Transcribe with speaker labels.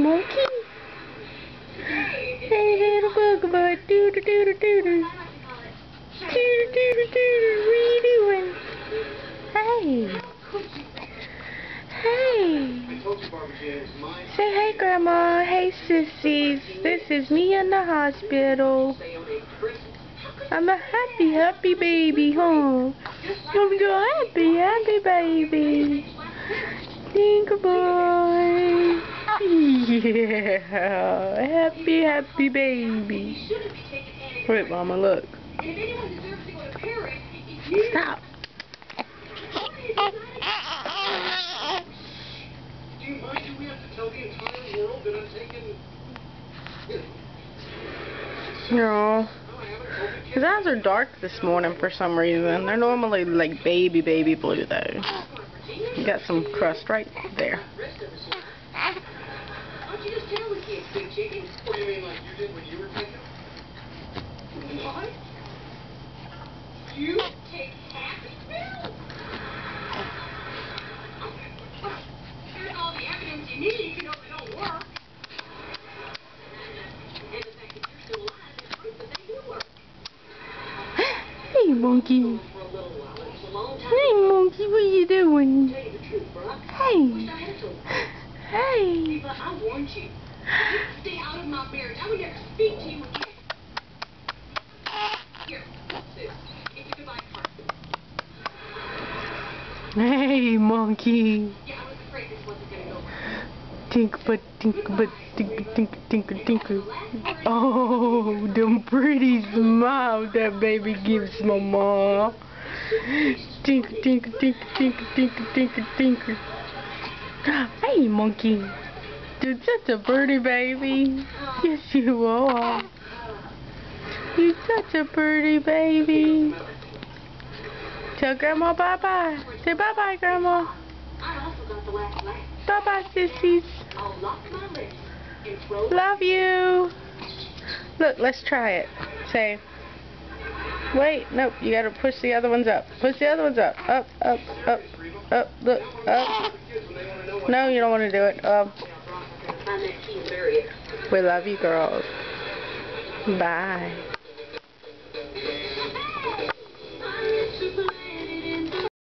Speaker 1: monkey. Hey, little bugaboo. Doo-doo-doo-doo-doo-doo. Doo-doo-doo-doo-doo. What are you doing? Hey. Hey. Say hey, Grandma. Hey, sissies. This is me in the hospital. I'm a happy baby, huh? I'm so happy baby. Tinker boy. Yeah, happy baby. Wait, Mama, look. Stop.
Speaker 2: Do you mind if we have to tell the entire world that I'm taking,
Speaker 1: No. His eyes are dark this morning for some reason. They're normally like baby blue though. You got some crust right there.
Speaker 2: Why don't you just tell the kids, big chicken? What do you mean, like you did when you were taking? What? You take happy pills? Here's all the evidence you need to know they don't work. And the fact that you're still alive is proof that they do work.
Speaker 1: Hey, monkey. Hey, monkey, what you doing? Hey. Hey.
Speaker 2: Eva, I warned you. Stay out of my marriage. I would never speak to you again. Here, sis. It's a goodbye card.
Speaker 1: Hey, monkey.
Speaker 2: Yeah, I was afraid this wasn't going to go well.
Speaker 1: Tinker, tinker. Oh, them pretty smiles that baby gives Mama. Tinker. Hey, monkey. You're such a pretty baby. Yes, you are. You're such a pretty baby. Tell Grandma bye-bye. Say bye-bye, Grandma. Bye-bye, sissies. Love you. Look, let's try it. Say, wait, nope, you gotta push the other ones up. Push the other ones up. Up, look, up. No, you don't want to do it. We love you, girls. Bye.